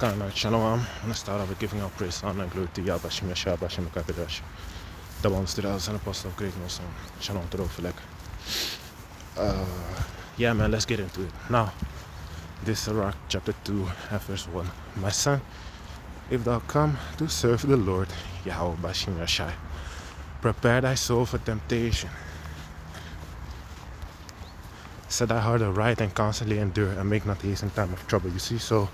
Alright, Shalom. I'm going to start off with giving out praise, honor, and glory to Yahweh, Shem Yeshua, Bashem, Mekapadash. The ones to the and apostle of greatness. Shalom to the Yeah, man, let's get into it. Now, this is Sirach chapter 2, and verse 1. My son, if thou come to serve the Lord, Yahweh, Bashem, Yeshua, prepare thy soul for temptation. Set thy heart aright and constantly endure, and make not haste in time of trouble. You see, so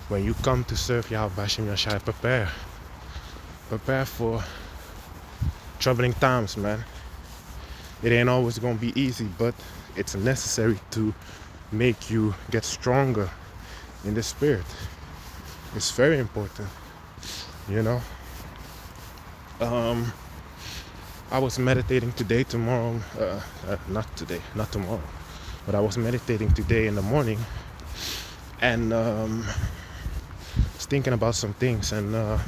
when you come to serve Yahweh Bashem Yeshua, prepare for troubling times, man. It ain't always gonna be easy, but it's necessary to make you get stronger in the spirit. It's very important, you know. I was meditating today, tomorrow, not tomorrow, but I was meditating today in the morning, and was thinking about some things, and I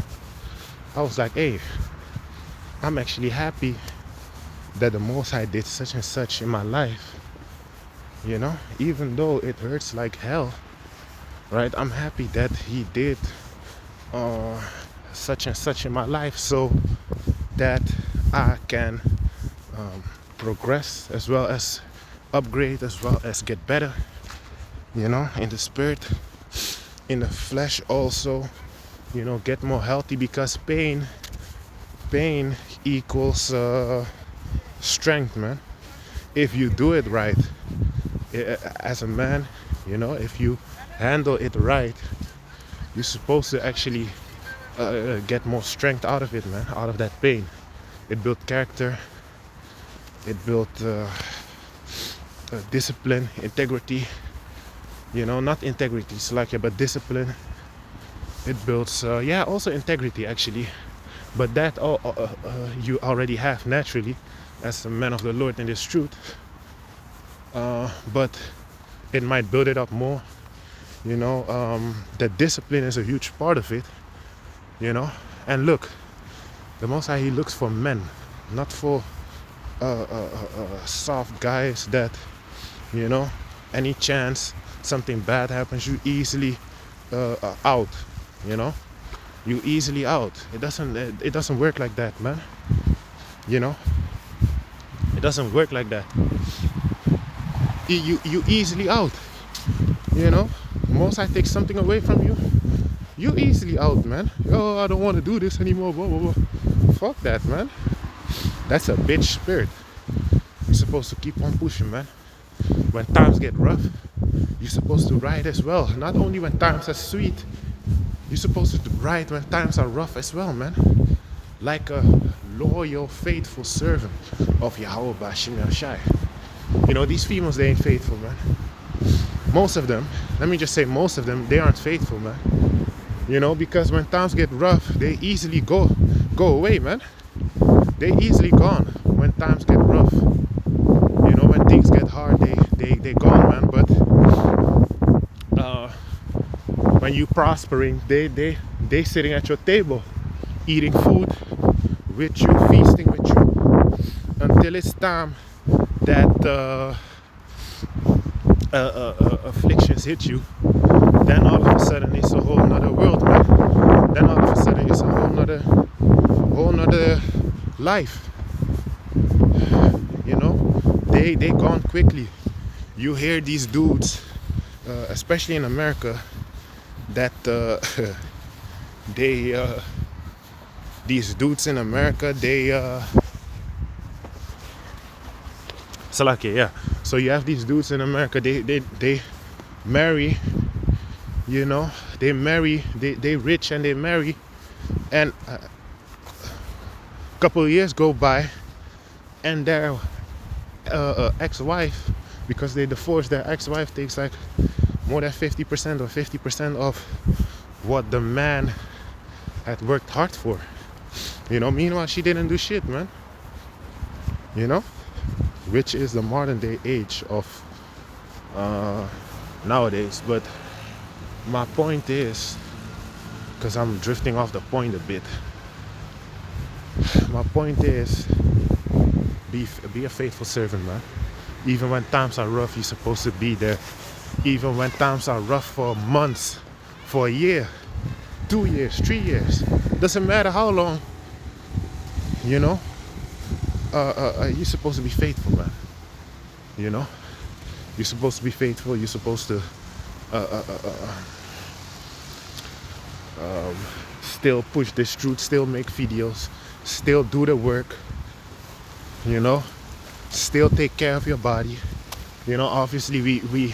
was like, hey, I'm actually happy that the Most High did such and such in my life, you know, even though it hurts like hell, right? I'm happy that He did such and such in my life so that I can progress as well as upgrade, as well as get better, you know, in the spirit, in the flesh also, you know, get more healthy, because pain equals strength, man. If you do it right, as a man, you know, if you handle it right, you're supposed to actually get more strength out of it, man, out of that pain. It built character, it built discipline, integrity, you know, not integrity, but discipline. It builds, also integrity actually, but that you already have naturally as a man of the Lord in this truth, but it might build it up more, you know. The discipline is a huge part of it, you know. And look, the Most High, He looks for men, not for soft guys that, you know, any chance something bad happens, you easily out, you know. You easily out. It doesn't work like that, man. You know, it doesn't work like that. You easily out, you know. Most I take something away from you, you easily out, man. Oh, I don't want to do this anymore. Blah, blah, blah. Fuck that, man. That's a bitch spirit. You're supposed to keep on pushing, man. When times get rough, you're supposed to ride as well. Not only when times are sweet, you're supposed to ride when times are rough as well, man. Like a loyal, faithful servant of Yahweh Bashem Yeshua. You know, these females, they ain't faithful, man. Most of them, let me just say most of them, they aren't faithful, man. You know, because when times get rough, they easily go away, man. They easily gone when times get rough. You know, when things get hard, they gone, man. But when you prospering, they sitting at your table, eating food with you, feasting with you, until it's time that afflictions hit you. Then all of a sudden it's a whole nother world, man. Then all of a sudden it's a whole nother life. You know, they gone quickly. You hear these dudes, especially in America, that these dudes in America, Salakia, yeah. So you have these dudes in America, they marry, you know, they rich and they marry, and a couple of years go by, and their ex-wife, because they divorced, their ex-wife takes like more than 50% or 50% of what the man had worked hard for. You know, meanwhile she didn't do shit, man. You know, which is the modern day age of nowadays. But my point is, because I'm drifting off the point a bit, my point is, be a faithful servant, man. Even when times are rough, you're supposed to be there Even when times are rough for months, for a year, 2 years, 3 years, doesn't matter how long, you know, you're supposed to be faithful, man. You know, you're supposed to be faithful. You're supposed to still push this truth, still make videos, still do the work, you know, still take care of your body. You know, obviously we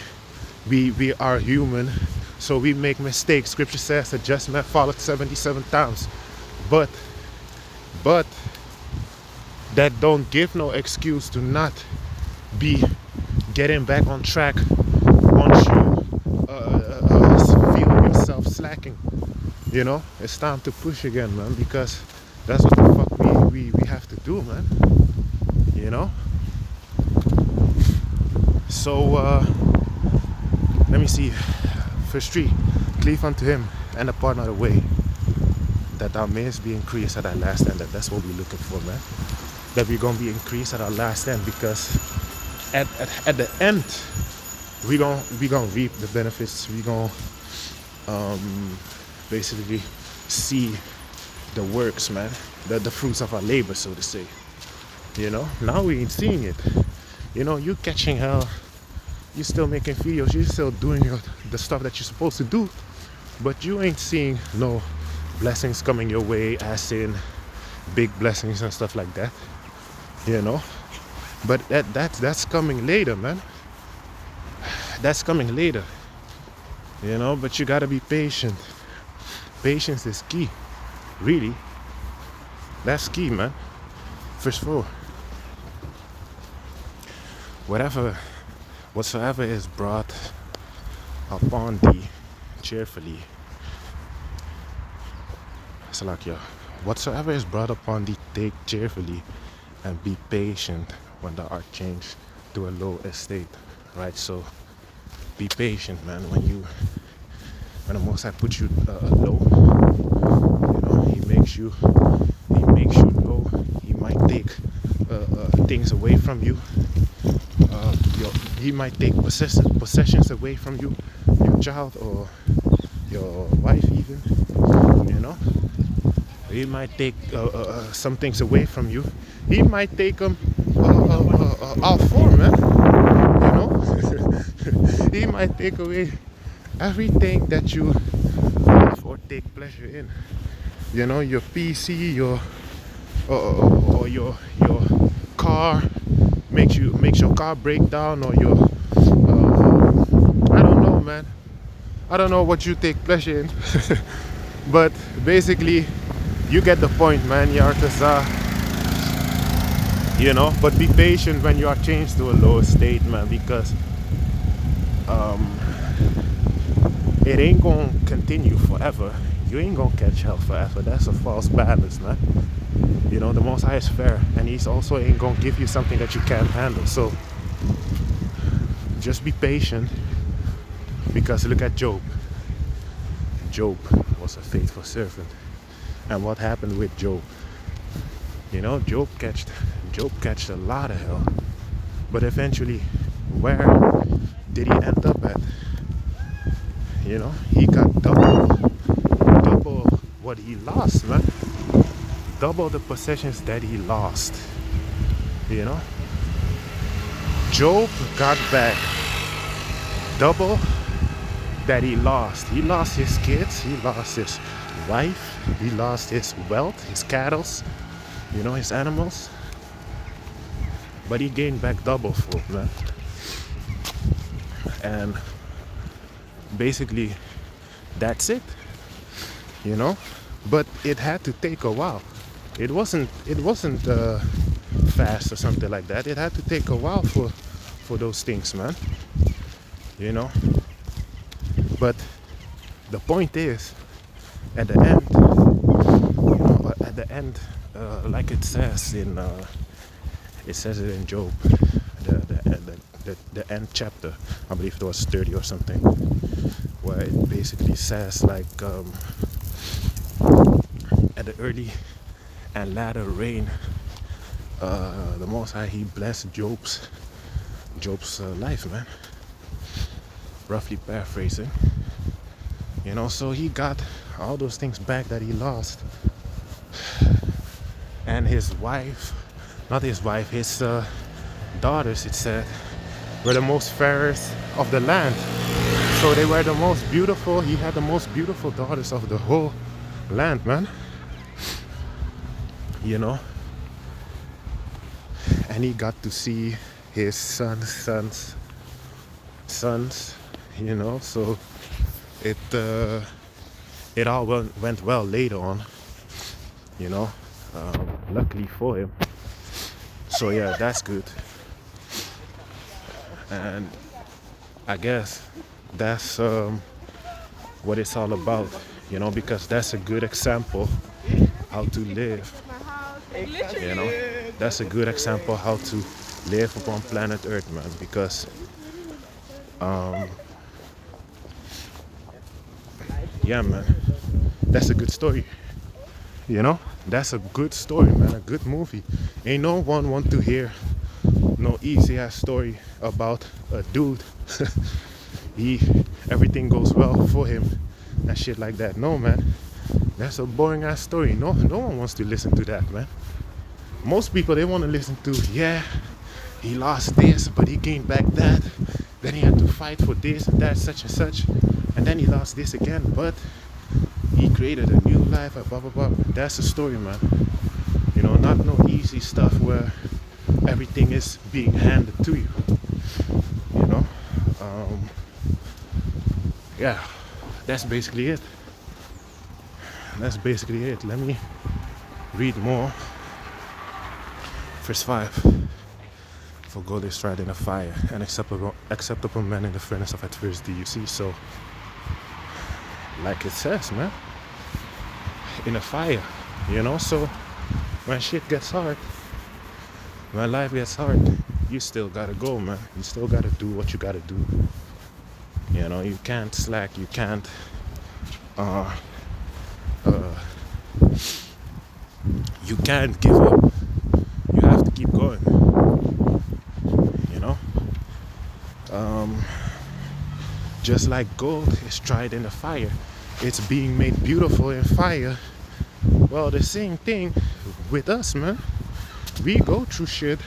are human, so we make mistakes. Scripture says that just man followed 77 times. But that don't give no excuse to not be getting back on track once you feel yourself slacking. You know, it's time to push again, man, because that's what the fuck we have to do, man. You know? So let me see. Verse 3, cleave unto him and depart not away, that thou mayest be increased at thy last end. That's what we're looking for, man. That we're gonna be increased at our last end, because at the end we gonna reap the benefits. We gonna basically see the works, man, the fruits of our labor, so to say. You know, now we ain't seeing it. You know, you catching hell, you still making videos, you still doing the stuff that you're supposed to do, but you ain't seeing no blessings coming your way, as in big blessings and stuff like that. You know, but that's coming later, man. That's coming later. You know, but you gotta be patient. Patience is key, really. That's key, man. Verse 4. Whatsoever is brought upon thee cheerfully. Salakia. Whatsoever is brought upon thee, take cheerfully, and be patient when thou art changed to a low estate. Right? So be patient, man. When the Most High puts you low, you know, He makes you low. He might take things away from you. He might take possessions away from you, your child or your wife, even. You know, He might take some things away from you. He might take them all for, man. You know, He might take away everything that you love or take pleasure in. You know, your PC, your or your car makes your car break down, or your I don't know, man. I don't know what you take pleasure in, but basically, you get the point, man. You know, but be patient when you are changed to a lower state, man, because it ain't gonna continue forever. You ain't gonna catch hell forever. That's a false balance, man. You know, the Most High is fair, and He's also ain't gonna give you something that you can't handle. So just be patient, because look at Job. Job was a faithful servant, and what happened with Job? You know, Job catched a lot of hell, but eventually, where did he end up at? You know, he got double what he lost, man. Double the possessions that he lost. You know, Job got back double that he lost. He lost his kids, he lost his wife, he lost his wealth, his cattle, you know, his animals. But he gained back double for it, man. And basically, that's it. You know, but it had to take a while. It wasn't fast or something like that. It had to take a while for those things, man. You know. But the point is, at the end, like it says in it in Job, the end chapter. I believe it was 30 or something, where it basically says like at the early and latter rain, the Most High, He blessed Job's life, man. roughly paraphrasing. So he got all those things back that he lost. And his wife, not his wife, his daughters, it said, were the most fairest of the land. So they were the most beautiful. He had the most beautiful daughters of the whole land, man. And he got to see his sons, so it all went well later on, luckily for him. So yeah, that's good. And I guess that's what it's all about, because that's a good example how to live. That's a good example how to live upon planet Earth, man, because yeah, man, that's a good story. That's a good story, man, a good movie. Ain't no one want to hear no easy ass story about a dude everything goes well for him and shit like that. No, man, that's a boring ass story. No one wants to listen to that, man. Most people, they want to listen to, yeah, he lost this but he gained back that, then he had to fight for this and that, such and such, and then he lost this again but he created a new life, blah blah blah. That's the story, man. Not no easy stuff where everything is being handed to you. Yeah, that's basically it. Let me read more. Verse 5. For gold is tried in a fire, and acceptable men in the furnace of adversity. You see, so like it says, man, in a fire, so when shit gets hard, when life gets hard, you still gotta go, man. You still gotta do what you gotta do. You can't slack, you can't you can't give up. You have to keep going. Just like gold is tried in the fire, it's being made beautiful in fire. Well, the same thing with us, man. We go through shit.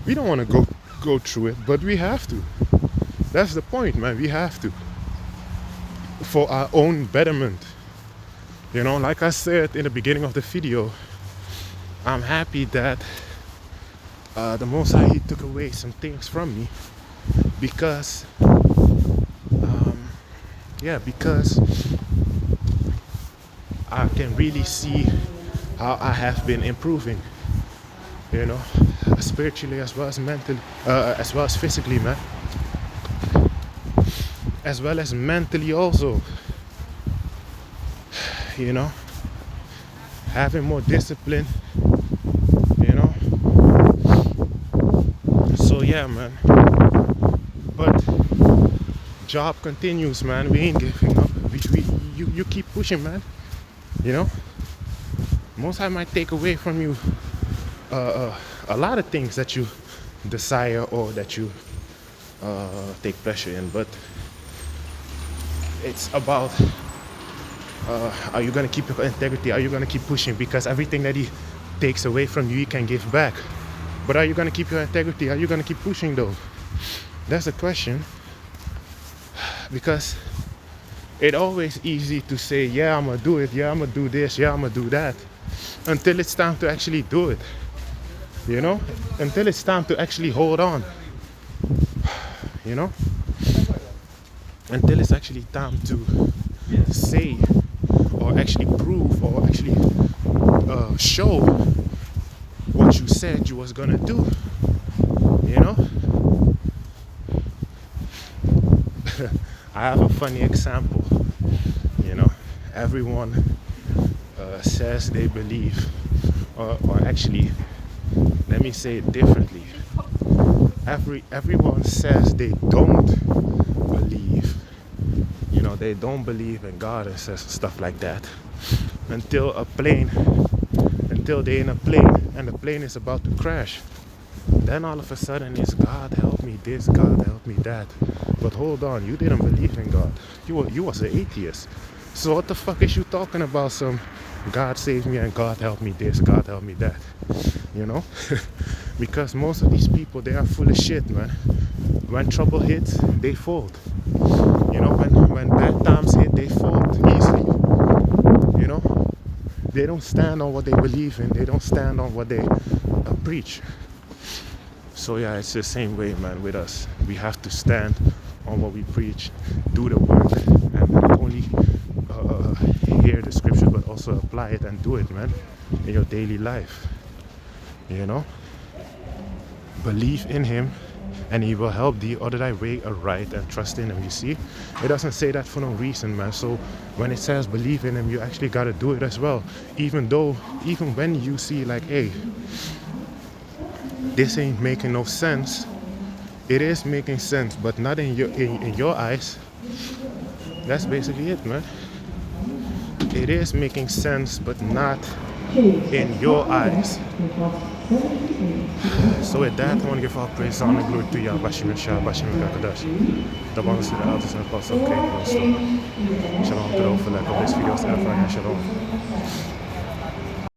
We don't want to go through it, but we have to. That's the point, man. We have to, for our own betterment. Like I said in the beginning of the video, I'm happy that the Most High, He took away some things from me, because I can really see how I have been improving, spiritually as well as mentally, as well as physically, man, as well as mentally also. Having more discipline, so yeah, man. But job continues, man. We ain't giving up. You keep pushing, man. Most I might take away from you a lot of things that you desire or that you take pleasure in, but it's about are you gonna keep your integrity? Are you gonna keep pushing? Because everything that he takes away from you, he can give back. But are you gonna keep your integrity? Are you gonna keep pushing though? That's the question. Because it's always easy to say, yeah, I'm gonna do it, yeah, I'm gonna do this, yeah, I'm gonna do that, until it's time to actually do it. Until it's time to actually hold on. Until it's actually time to say or actually prove or actually show what you said you was gonna do. I have a funny example. Everyone says they believe, or actually, let me say it differently. Everyone says they don't believe. They don't believe in God and says stuff like that until they're in a plane and the plane is about to crash. Then all of a sudden it's God help me this, God help me that. But hold on, you didn't believe in God. You was an atheist. So what the fuck is you talking about? Some God save me and God help me this, God help me that. You know? Because most of these people, they are full of shit, man. When trouble hits, they fold. You know, when bad times hit, they fold easily. You know, they don't stand on what they believe in. They don't stand on what they preach. So yeah, it's the same way, man, with us. We have to stand on what we preach, do the work, and not only hear the scripture, but also apply it and do it, man, in your daily life. You know, believe in Him, and He will help thee order thy way aright, and trust in Him. You see, it doesn't say that for no reason, man. So when it says believe in Him, you actually gotta do it as well. Even when you see like, hey, this ain't making no sense. It is making sense, but not in your eyes. That's basically it, man. It is making sense, but not in your eyes. So with that, I want to give all praise, honor, and glory to Yah, Bashim Yashah, Bashim Kakadash. The bonus to the elders and apostles of great wisdom. Shalom to the overlap of this video, and shalom.